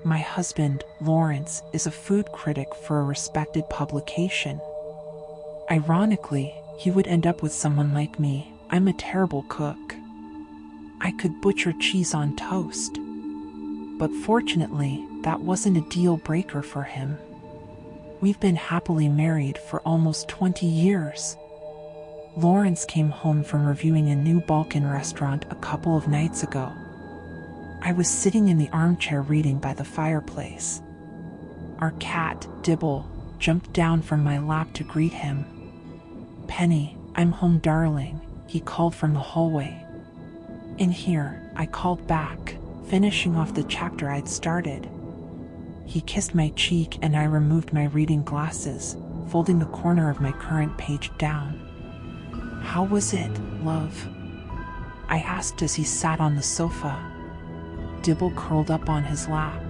My husband, Lawrence, is a food critic for a respected publication. Ironically, he would end up with someone like me. I'm a terrible cook. I could butcher cheese on toast. But fortunately, that wasn't a deal breaker for him. We've been happily married for almost 20 years. Lawrence came home from reviewing a new Balkan restaurant a couple of nights ago. I was sitting in the armchair reading by the fireplace. Our cat, Dibble, jumped down from my lap to greet him. "Penny, I'm home, darling," he called from the hallway. "In here," I called back, finishing off the chapter I'd started. He kissed my cheek and I removed my reading glasses, folding the corner of my current page down. "How was it, love?" I asked as he sat on the sofa. Dibble curled up on his lap.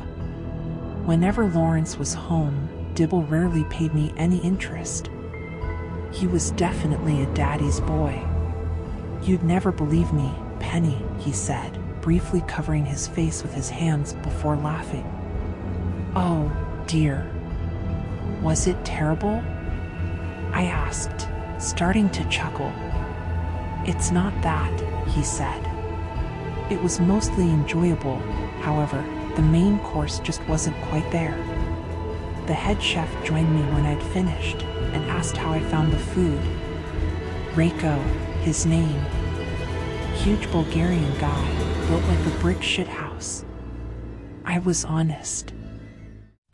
Whenever Lawrence was home, Dibble rarely paid me any interest. He was definitely a daddy's boy. "You'd never believe me, Penny," he said, briefly covering his face with his hands before laughing. "Oh, dear. Was it terrible?" I asked, starting to chuckle. "It's not that," he said. It was mostly enjoyable, however, the main course just wasn't quite there. The head chef joined me when I'd finished and asked how I found the food. Rako, his name. Huge Bulgarian guy, built like a brick shithouse. I was honest.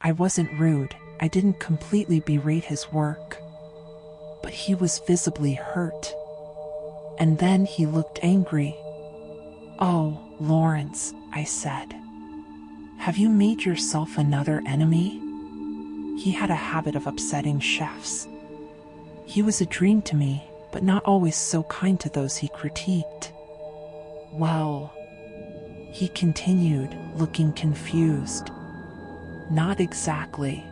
I wasn't rude, I didn't completely berate his work. But he was visibly hurt. And then he looked angry. "Oh, Lawrence," I said. "Have you made yourself another enemy?" He had a habit of upsetting chefs. He was a dream to me, but not always so kind to those he critiqued. "Well," he continued, looking confused. "Not exactly."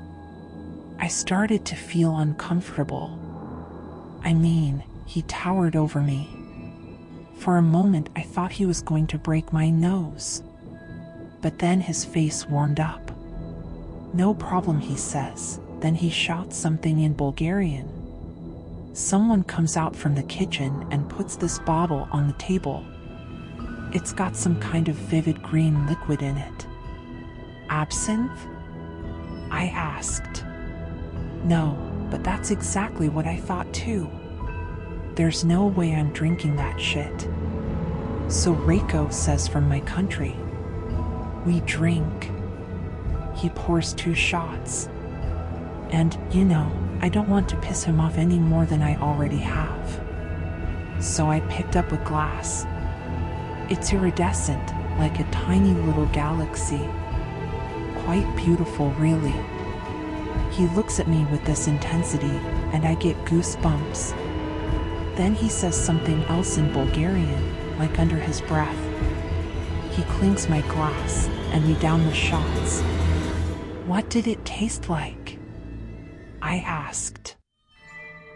I started to feel uncomfortable. I mean, he towered over me. For a moment I thought he was going to break my nose. But then his face warmed up. "No problem," he says. Then he shouts something in Bulgarian. Someone comes out from the kitchen and puts this bottle on the table. It's got some kind of vivid green liquid in it. "Absinthe?" I asked. "No, but that's exactly what I thought too. There's no way I'm drinking that shit." "So Rako says from my country. We drink." He pours 2 shots. And, I don't want to piss him off any more than I already have. So I picked up a glass. It's iridescent, like a tiny little galaxy. Quite beautiful, really. He looks at me with this intensity, and I get goosebumps. Then he says something else in Bulgarian, like under his breath. He clinks my glass, and we down the shots. "What did it taste like?" I asked.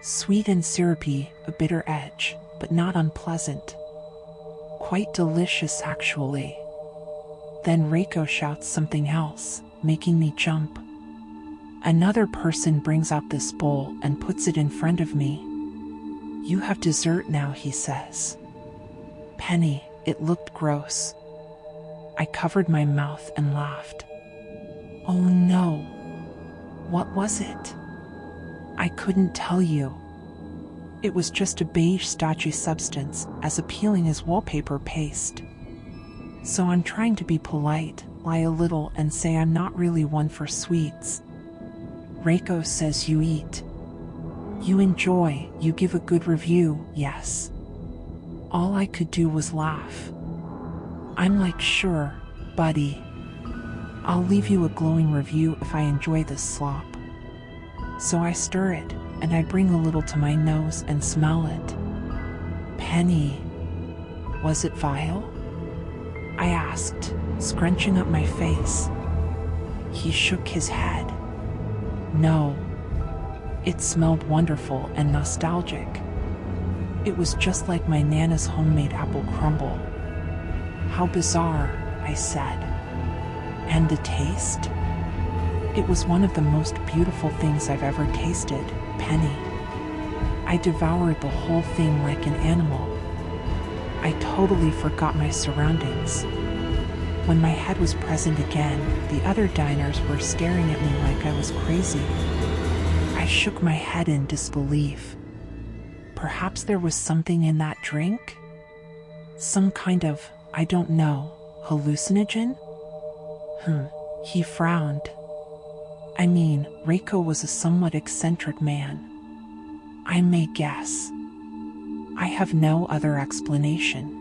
"Sweet and syrupy, a bitter edge, but not unpleasant. Quite delicious, actually." Then Rako shouts something else, making me jump. Another person brings out this bowl and puts it in front of me. "You have dessert now," he says. "Penny, it looked gross." I covered my mouth and laughed. "Oh no. What was it?" "I couldn't tell you. It was just a beige starchy substance, as appealing as wallpaper paste. So I'm trying to be polite, lie a little and say I'm not really one for sweets." Rako says you eat. You enjoy, you give a good review, yes. All I could do was laugh. I'm like, "Sure, buddy. I'll leave you a glowing review if I enjoy this slop." So I stir it, and I bring a little to my nose and smell it. "Penny, was it vile?" I asked, scrunching up my face. He shook his head. "No. It smelled wonderful and nostalgic. It was just like my Nana's homemade apple crumble." "How bizarre," I said. And the taste? It was one of the most beautiful things I've ever tasted, Penny. I devoured the whole thing like an animal. I totally forgot my surroundings. When my head was present again, the other diners were staring at me like I was crazy. I shook my head in disbelief. Perhaps there was something in that drink? Some kind of, I don't know, hallucinogen? He frowned. I mean, Reiko was a somewhat eccentric man. I may guess. I have no other explanation.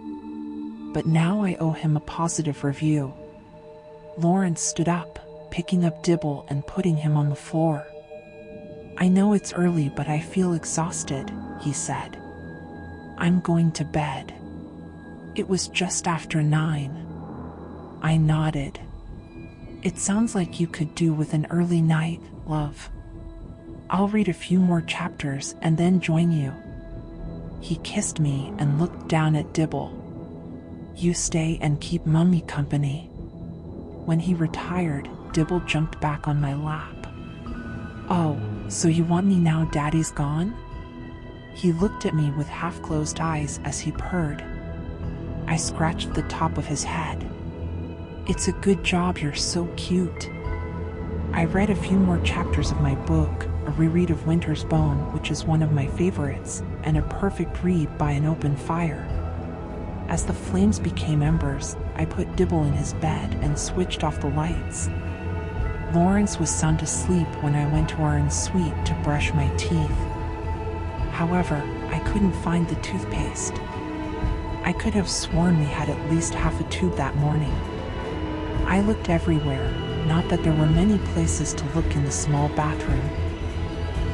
But now I owe him a positive review. Lawrence stood up, picking up Dibble and putting him on the floor. I know it's early, but I feel exhausted, he said. I'm going to bed. It was just after 9. I nodded. It sounds like you could do with an early night, love. I'll read a few more chapters and then join you. He kissed me and looked down at Dibble. You stay and keep Mummy company. When he retired, Dibble jumped back on my lap. Oh, so you want me now Daddy's gone? He looked at me with half-closed eyes as he purred. I scratched the top of his head. It's a good job you're so cute. I read a few more chapters of my book, a reread of Winter's Bone, which is one of my favorites, and a perfect read by an open fire. As the flames became embers, I put Dibble in his bed and switched off the lights. Lawrence was sound asleep when I went to our ensuite to brush my teeth. However, I couldn't find the toothpaste. I could have sworn we had at least half a tube that morning. I looked everywhere, not that there were many places to look in the small bathroom.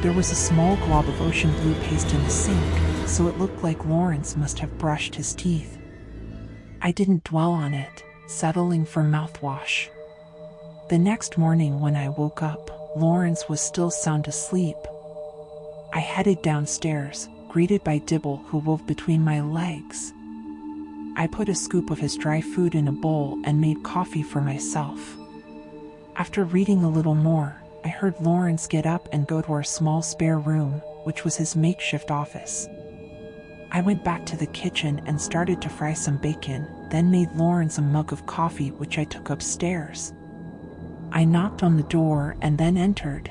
There was a small glob of ocean blue paste in the sink, so it looked like Lawrence must have brushed his teeth. I didn't dwell on it, settling for mouthwash. The next morning when I woke up, Lawrence was still sound asleep. I headed downstairs, greeted by Dibble, who wove between my legs. I put a scoop of his dry food in a bowl and made coffee for myself. After reading a little more, I heard Lawrence get up and go to our small spare room, which was his makeshift office. I went back to the kitchen and started to fry some bacon, then made Lawrence a mug of coffee, which I took upstairs. I knocked on the door and then entered.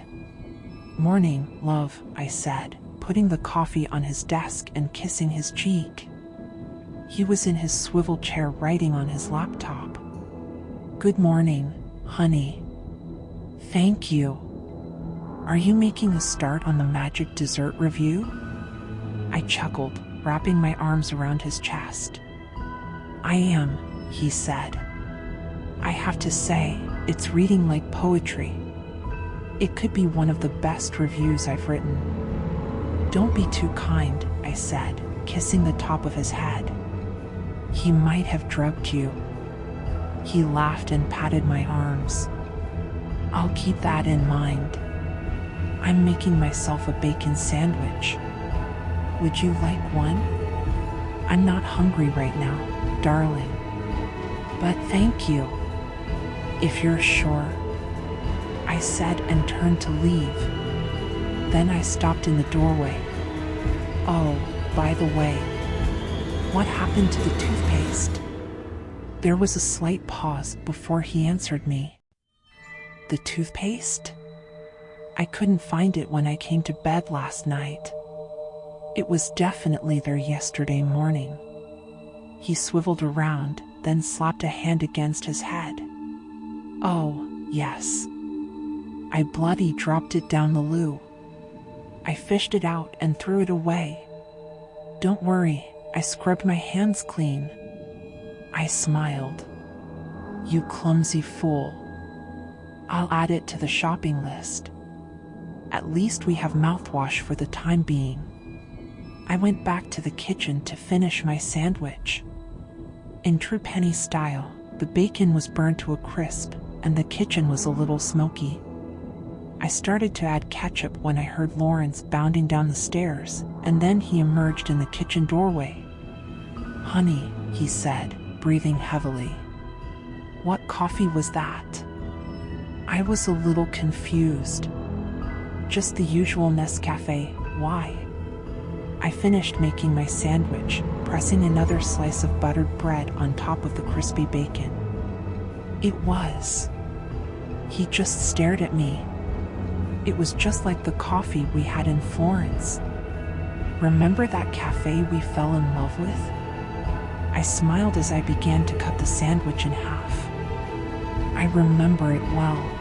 Morning, love, I said, putting the coffee on his desk and kissing his cheek. He was in his swivel chair writing on his laptop. Good morning, honey. Thank you. Are you making a start on the magic dessert review? I chuckled, wrapping my arms around his chest. I am, he said. I have to say, it's reading like poetry. It could be one of the best reviews I've written. Don't be too kind, I said, kissing the top of his head. He might have drugged you. He laughed and patted my arms. I'll keep that in mind. I'm making myself a bacon sandwich. Would you like one? I'm not hungry right now, darling. But thank you. If you're sure, I said and turned to leave. Then I stopped in the doorway. Oh, by the way, what happened to the toothpaste? There was a slight pause before he answered me. The toothpaste? I couldn't find it when I came to bed last night. It was definitely there yesterday morning. He swiveled around, then slapped a hand against his head. Oh, yes. I bloody dropped it down the loo. I fished it out and threw it away. Don't worry, I scrubbed my hands clean. I smiled. You clumsy fool. I'll add it to the shopping list. At least we have mouthwash for the time being. I went back to the kitchen to finish my sandwich. In true Penny style, the bacon was burned to a crisp, and the kitchen was a little smoky. I started to add ketchup when I heard Lawrence bounding down the stairs, and then he emerged in the kitchen doorway. Honey, he said, breathing heavily. What coffee was that? I was a little confused. Just the usual Nescafe, why? I finished making my sandwich, pressing another slice of buttered bread on top of the crispy bacon. It was. He just stared at me. It was just like the coffee we had in Florence. Remember that cafe we fell in love with? I smiled as I began to cut the sandwich in half. I remember it well.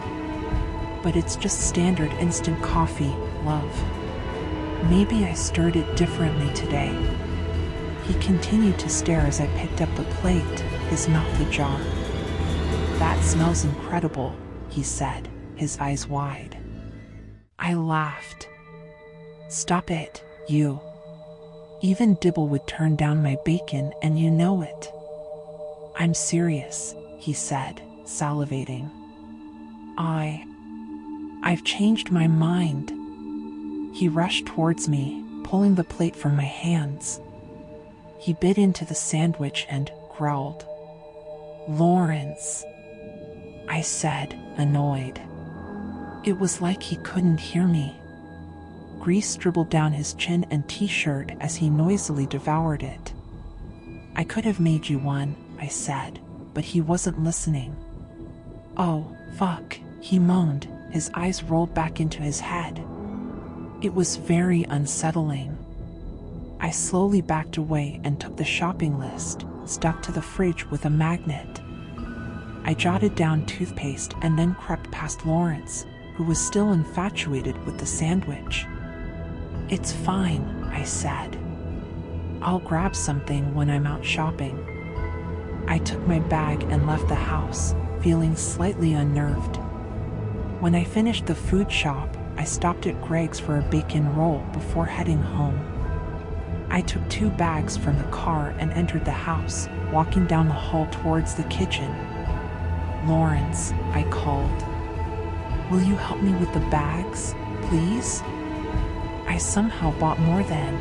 But it's just standard instant coffee, love. Maybe I stirred it differently today. He continued to stare as I picked up the plate, his mouth ajar. That smells incredible, he said, his eyes wide. I laughed. Stop it, you. Even Dibble would turn down my bacon and you know it. I'm serious, he said, salivating. I've changed my mind. He rushed towards me, pulling the plate from my hands. He bit into the sandwich and growled. Lawrence, I said, annoyed. It was like he couldn't hear me. Grease dribbled down his chin and t-shirt as he noisily devoured it. I could have made you one, I said, but he wasn't listening. Oh, fuck, he moaned, his eyes rolled back into his head. It was very unsettling. I slowly backed away and took the shopping list, stuck to the fridge with a magnet. I jotted down toothpaste and then crept past Lawrence, who was still infatuated with the sandwich. It's fine, I said. I'll grab something when I'm out shopping. I took my bag and left the house, feeling slightly unnerved. When I finished the food shop, I stopped at Greg's for a bacon roll before heading home. I took 2 bags from the car and entered the house, walking down the hall towards the kitchen. Lawrence, I called. Will you help me with the bags, please? I somehow bought more than.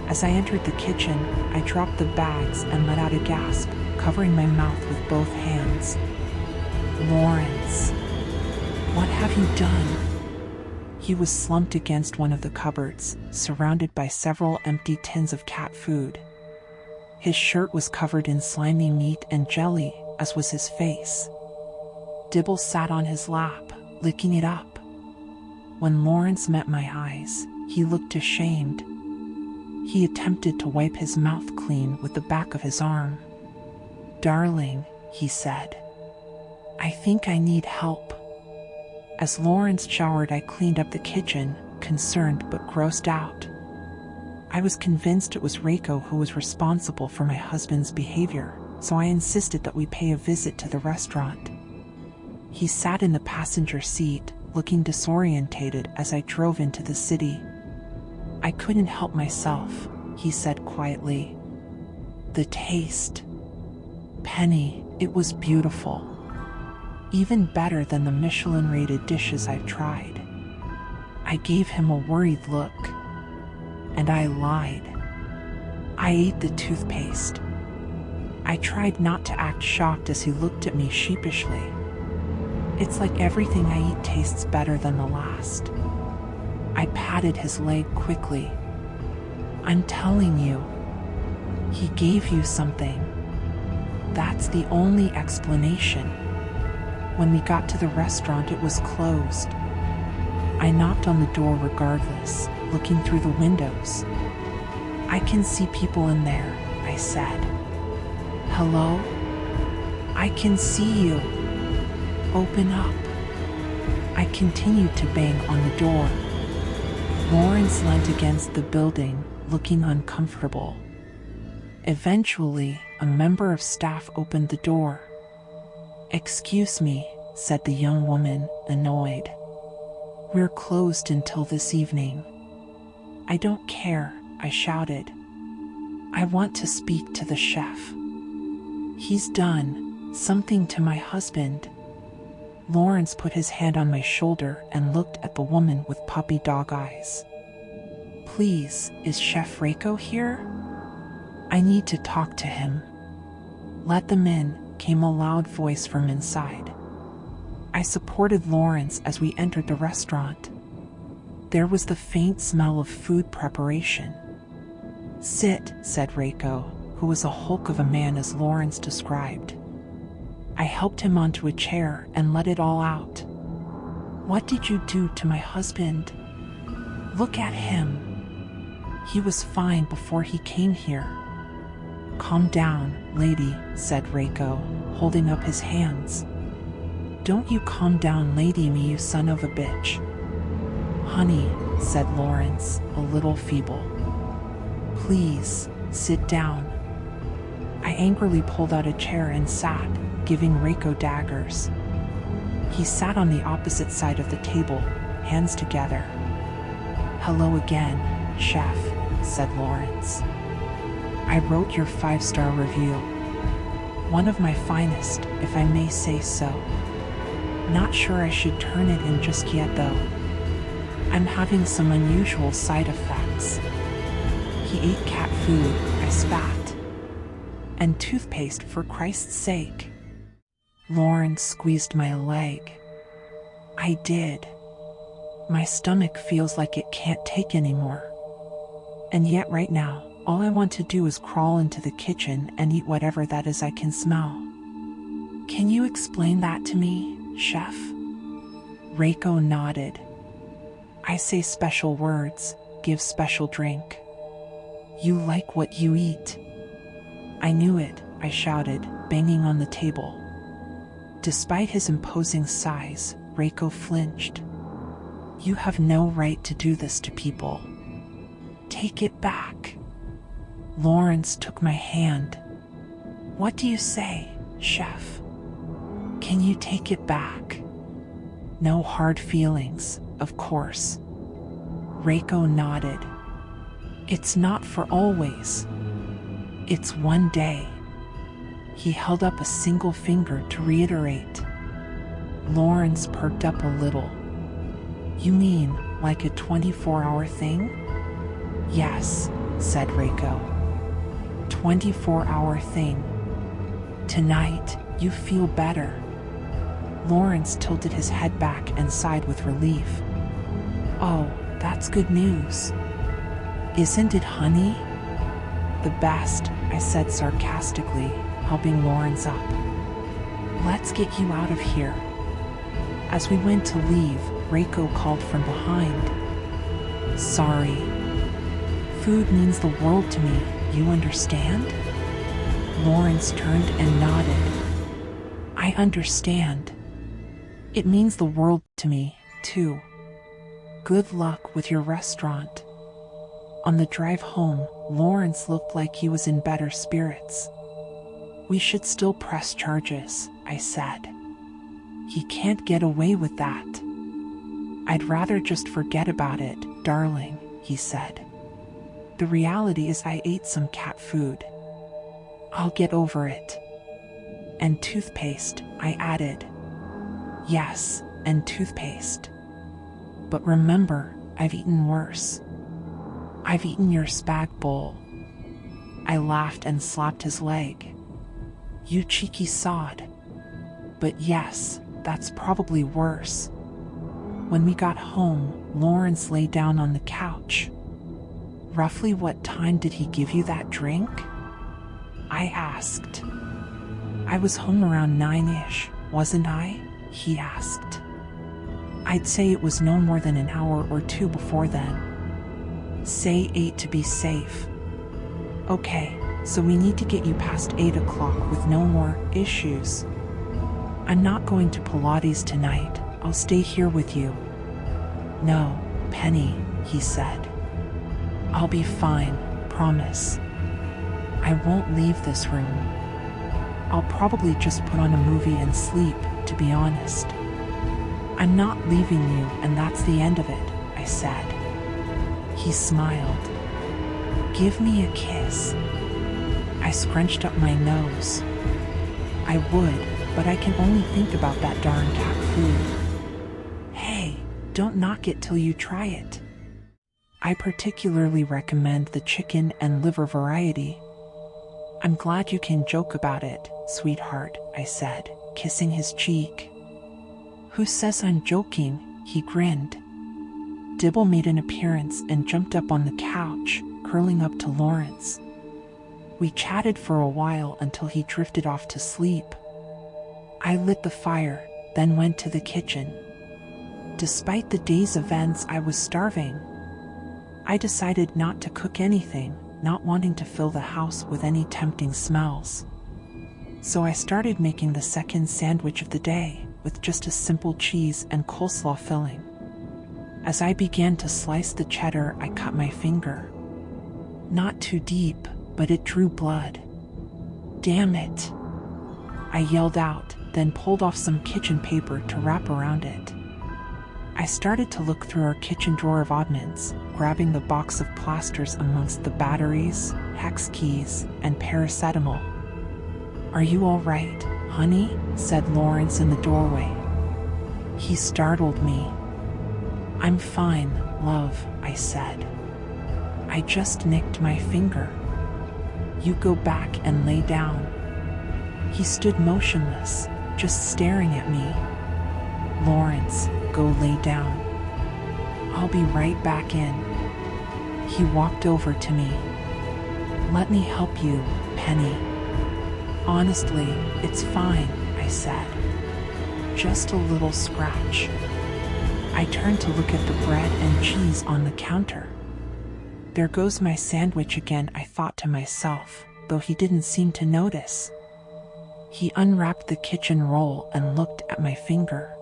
As I entered the kitchen, I dropped the bags and let out a gasp, covering my mouth with both hands. Lawrence, what have you done? He was slumped against one of the cupboards, surrounded by several empty tins of cat food. His shirt was covered in slimy meat and jelly, as was his face. Dibble sat on his lap, licking it up. When Lawrence met my eyes, he looked ashamed. He attempted to wipe his mouth clean with the back of his arm. Darling, he said. I think I need help. As Lawrence showered, I cleaned up the kitchen, concerned but grossed out. I was convinced it was Reiko who was responsible for my husband's behavior, so I insisted that we pay a visit to the restaurant. He sat in the passenger seat, looking disorientated as I drove into the city. I couldn't help myself, he said quietly. The taste. Penny, it was beautiful. Even better than the Michelin-rated dishes I've tried. I gave him a worried look. And I lied. I ate the toothpaste. I tried not to act shocked as he looked at me sheepishly. It's like everything I eat tastes better than the last. I patted his leg quickly. I'm telling you. He gave you something. That's the only explanation. When we got to the restaurant, it was closed. I knocked on the door regardless, looking through the windows. I can see people in there, I said. Hello? I can see you. Open up. I continued to bang on the door. Lawrence leant against the building, looking uncomfortable. Eventually, a member of staff opened the door. Excuse me, said the young woman, annoyed. We're closed until this evening. I don't care, I shouted. I want to speak to the chef. He's done something to my husband. Lawrence put his hand on my shoulder and looked at the woman with puppy dog eyes. Please, is Chef Reiko here? I need to talk to him. Let them in, came a loud voice from inside. I supported Lawrence as we entered the restaurant. There was the faint smell of food preparation. "Sit," said Reiko, who was a hulk of a man as Lawrence described. I helped him onto a chair and let it all out. "What did you do to my husband? Look at him. He was fine before he came here." "Calm down, lady," said Reiko, holding up his hands. "Don't you calm down, lady me, you son of a bitch." "Honey," said Lawrence, a little feeble. "Please, sit down." I angrily pulled out a chair and sat, giving Reiko daggers. He sat on the opposite side of the table, hands together. "Hello again, chef," said Lawrence. "I wrote your 5-star review. One of my finest, if I may say so. Not sure I should turn it in just yet though. I'm having some unusual side effects." He ate cat food, I spat. "And toothpaste, for Christ's sake." Lawrence squeezed my leg. "I did. My stomach feels like it can't take anymore. And yet right now, all I want to do is crawl into the kitchen and eat whatever that is I can smell." "Can you explain that to me, chef?" Reiko nodded. "I say special words, give special drink. You like what you eat." "I knew it," I shouted, banging on the table. Despite his imposing size, Reiko flinched. "You have no right to do this to people. Take it back." Lawrence took my hand. "What do you say, chef? Can you take it back? No hard feelings, of course." Reiko nodded. "It's not for always. It's one day." He held up a single finger to reiterate. Lawrence perked up a little. "You mean, like a 24-hour thing?" "Yes," said Reiko. 24-hour thing. Tonight, you feel better." Lawrence tilted his head back and sighed with relief. "Oh, that's good news. Isn't it, honey?" "The best," I said sarcastically, helping Lawrence up. "Let's get you out of here." As we went to leave, Reiko called from behind. "Sorry. Food means the world to me, you understand?" Lawrence turned and nodded. "I understand. It means the world to me, too. Good luck with your restaurant." On the drive home, Lawrence looked like he was in better spirits. "We should still press charges," I said. "He can't get away with that." "I'd rather just forget about it, darling," he said. "The reality is I ate some cat food. I'll get over it." "And toothpaste," I added. "Yes, and toothpaste. But remember, I've eaten worse. I've eaten your spag bowl." I laughed and slapped his leg. "You cheeky sod. But yes, that's probably worse." When we got home, Lawrence lay down on the couch. "Roughly what time did he give you that drink?" I asked. "I was home around 9-ish, wasn't I?" he asked. "I'd say it was no more than an hour or two before then. Say 8 to be safe." "Okay, so we need to get you past 8 o'clock with no more issues." "I'm not going to Pilates tonight, I'll stay here with you." "No, Penny," he said. "I'll be fine, promise. I won't leave this room. I'll probably just put on a movie and sleep, to be honest. I'm not leaving you, and that's the end of it," I said. He smiled. "Give me a kiss." I scrunched up my nose. I would, but I can only think about that darn cat food. "Hey, don't knock it till you try it. I particularly recommend the chicken and liver variety." "I'm glad you can joke about it, sweetheart," I said, kissing his cheek. Who says I'm joking? He grinned. Dibble made an appearance and jumped up on the couch, curling up to Lawrence. We chatted for a while until he drifted off to sleep. I lit the fire, then went to the kitchen. Despite the day's events, I was starving. I decided not to cook anything, not wanting to fill the house with any tempting smells. So I started making the second sandwich of the day, with just a simple cheese and coleslaw filling. As I began to slice the cheddar, I cut my finger. Not too deep, but it drew blood. Damn it! I yelled out, then pulled off some kitchen paper to wrap around it. I started to look through our kitchen drawer of oddments, grabbing the box of plasters amongst the batteries, hex keys, and paracetamol. "Are you all right, honey?" said Lawrence in the doorway. He startled me. "I'm fine, love," I said. "I just nicked my finger." "You go back and lay down." He stood motionless, just staring at me. "Lawrence, go lay down. I'll be right back in." He walked over to me. "Let me help you, Penny." "Honestly, it's fine," I said. "Just a little scratch." I turned to look at the bread and cheese on the counter. "There goes my sandwich again," I thought to myself, though he didn't seem to notice. He unwrapped the kitchen roll and looked at my finger.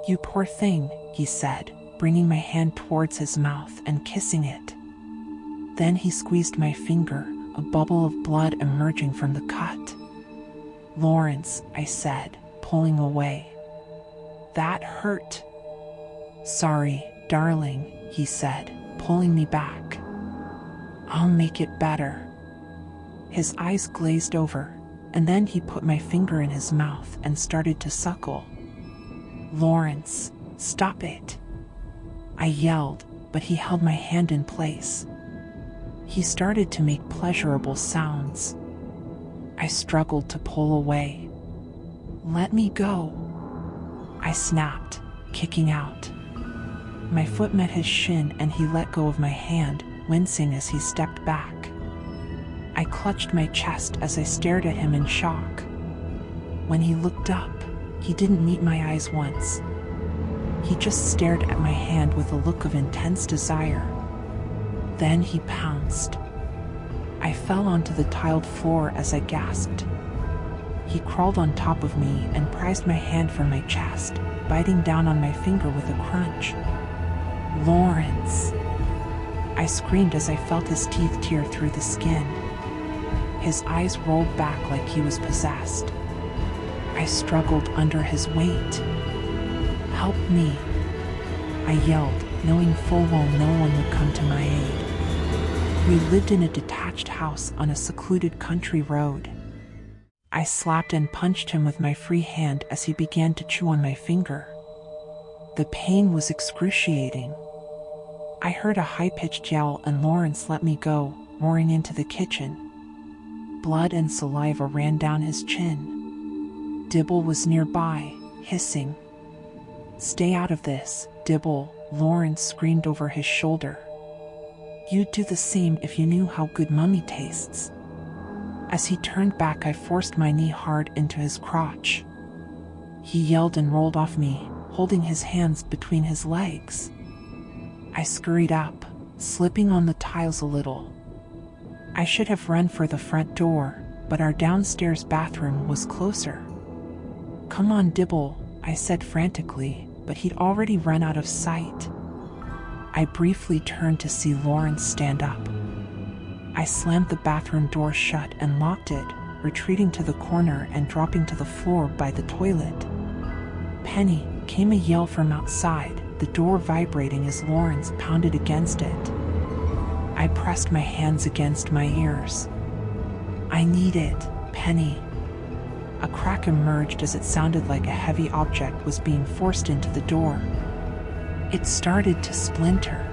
"You poor thing," he said, bringing my hand towards his mouth and kissing it. Then he squeezed my finger, a bubble of blood emerging from the cut. "Lawrence," I said, pulling away. "That hurt." "Sorry, darling," he said, pulling me back. "I'll make it better." His eyes glazed over, and then he put my finger in his mouth and started to suckle. "Lawrence, stop it!" I yelled, but he held my hand in place. He started to make pleasurable sounds. I struggled to pull away. "Let me go!" I snapped, kicking out. My foot met his shin and he let go of my hand, wincing as he stepped back. I clutched my chest as I stared at him in shock. When he looked up, he didn't meet my eyes once. He just stared at my hand with a look of intense desire. Then he pounced. I fell onto the tiled floor as I gasped. He crawled on top of me and prized my hand from my chest, biting down on my finger with a crunch. "Lawrence!" I screamed as I felt his teeth tear through the skin. His eyes rolled back like he was possessed. I struggled under his weight. "Help me!" I yelled, knowing full well no one would come to my aid. We lived in a detached house on a secluded country road. I slapped and punched him with my free hand as he began to chew on my finger. The pain was excruciating. I heard a high-pitched yell and Lawrence let me go, roaring into the kitchen. Blood and saliva ran down his chin. Dibble was nearby, hissing. "Stay out of this, Dibble," Lawrence screamed over his shoulder. "You'd do the same if you knew how good Mummy tastes." As he turned back, I forced my knee hard into his crotch. He yelled and rolled off me, holding his hands between his legs. I scurried up, slipping on the tiles a little. I should have run for the front door, but our downstairs bathroom was closer. "Come on, Dibble," I said frantically, but he'd already run out of sight. I briefly turned to see Lawrence stand up. I slammed the bathroom door shut and locked it, retreating to the corner and dropping to the floor by the toilet. "Penny," came a yell from outside, the door vibrating as Lawrence pounded against it. I pressed my hands against my ears. "I need it, Penny." A crack emerged as it sounded like a heavy object was being forced into the door. It started to splinter.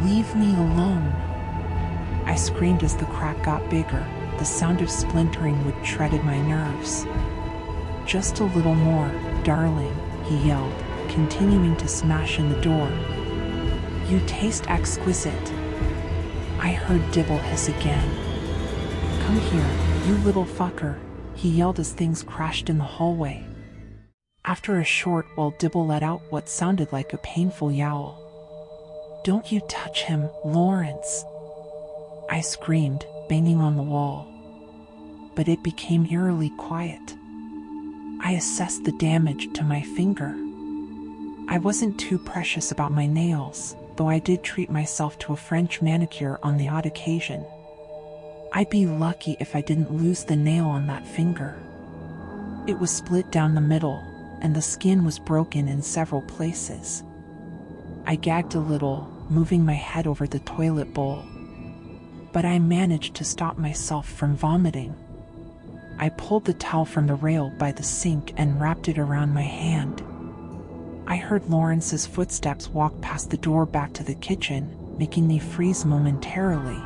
"Leave me alone." I screamed as the crack got bigger. The sound of splintering would shredded my nerves. "Just a little more, darling," he yelled, continuing to smash in the door. You taste exquisite. I heard Dibble hiss again. Come here, you little fucker, he yelled as things crashed in the hallway. After a short while, Dibble let out what sounded like a painful yowl. Don't you touch him, Lawrence, I screamed, banging on the wall. But it became eerily quiet. I assessed the damage to my finger. I wasn't too precious about my nails, though I did treat myself to a French manicure on the odd occasion. I'd be lucky if I didn't lose the nail on that finger. It was split down the middle, and the skin was broken in several places. I gagged a little, moving my head over the toilet bowl. But I managed to stop myself from vomiting. I pulled the towel from the rail by the sink and wrapped it around my hand. I heard Lawrence's footsteps walk past the door back to the kitchen, making me freeze momentarily.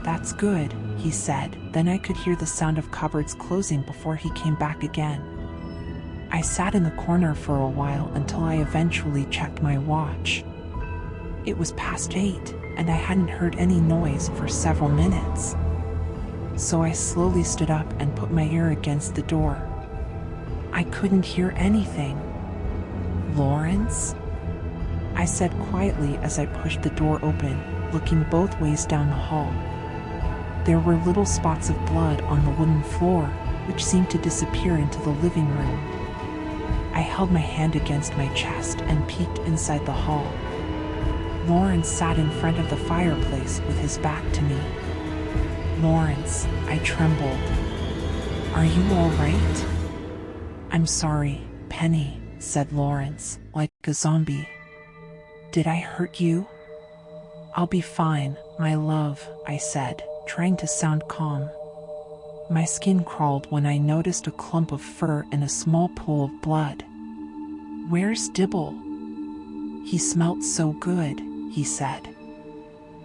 That's good, he said. Then I could hear the sound of cupboards closing before he came back again. I sat in the corner for a while until I eventually checked my watch. It was past 8, and I hadn't heard any noise for several minutes. So I slowly stood up and put my ear against the door. I couldn't hear anything. Lawrence? I said quietly as I pushed the door open, looking both ways down the hall. There were little spots of blood on the wooden floor, which seemed to disappear into the living room. I held my hand against my chest and peeked inside the hall. Lawrence sat in front of the fireplace with his back to me. Lawrence, I trembled. Are you all right? I'm sorry, Penny, said Lawrence, like a zombie. Did I hurt you? I'll be fine, my love, I said, trying to sound calm. My skin crawled when I noticed a clump of fur and a small pool of blood. Where's Dibble? He smelt so good, he said.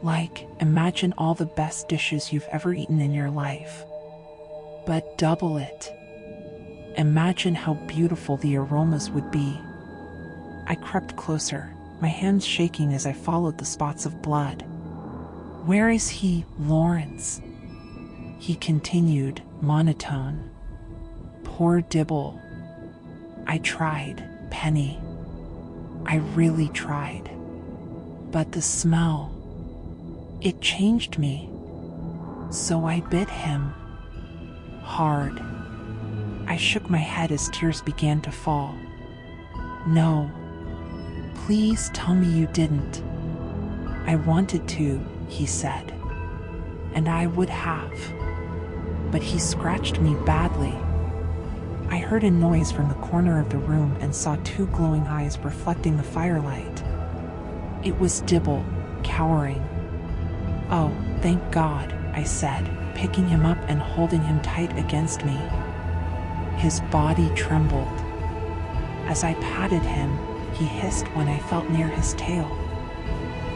Like, imagine all the best dishes you've ever eaten in your life. But double it. Imagine how beautiful the aromas would be. I crept closer, my hands shaking as I followed the spots of blood. Where is he, Lawrence? He continued, monotone. Poor Dibble. I tried, Penny. I really tried. But the smell, it changed me. So I bit him. Hard. I shook my head as tears began to fall. No. Please tell me you didn't. I wanted to, he said. And I would have. But he scratched me badly. I heard a noise from the corner of the room and saw 2 glowing eyes reflecting the firelight. It was Dibble, cowering. Oh, thank God, I said, picking him up and holding him tight against me. His body trembled. As I patted him, he hissed when I felt near his tail.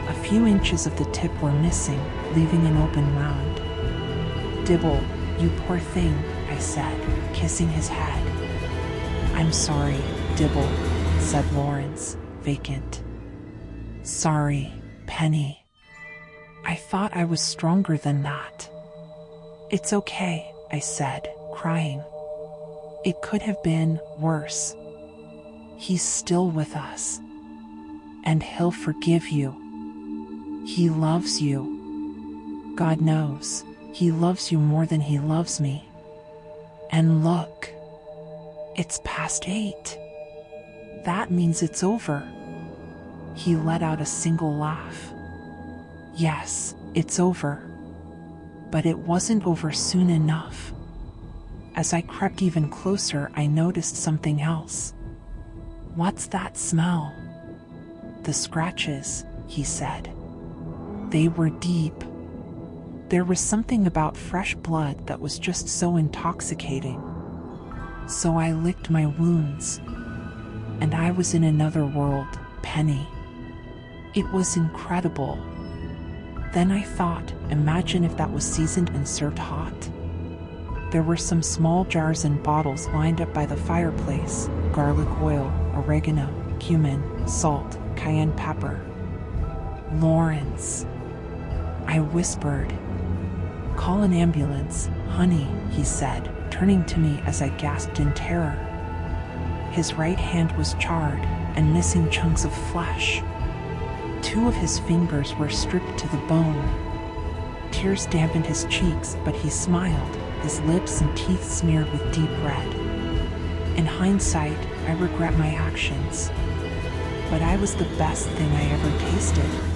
A few inches of the tip were missing, leaving an open wound. Dibble, you poor thing, I said, kissing his head. I'm sorry, Dibble, said Lawrence, vacant. Sorry, Penny. I thought I was stronger than that. It's okay, I said, crying. It could have been worse. He's still with us. And he'll forgive you. He loves you. God knows, he loves you more than he loves me. And look, it's past 8. That means it's over. He let out a single laugh. Yes, it's over. But it wasn't over soon enough. As I crept even closer, I noticed something else. What's that smell? The scratches, he said. They were deep. There was something about fresh blood that was just so intoxicating. So I licked my wounds. And I was in another world, Penny. It was incredible. Then I thought, imagine if that was seasoned and served hot. There were some small jars and bottles lined up by the fireplace: garlic oil, oregano, cumin, salt, cayenne pepper. "Lawrence," I whispered. "Call an ambulance, honey," he said, turning to me as I gasped in terror. His right hand was charred and missing chunks of flesh. 2 of his fingers were stripped to the bone. Tears dampened his cheeks, but he smiled, his lips and teeth smeared with deep red. In hindsight, I regret my actions. But I was the best thing I ever tasted.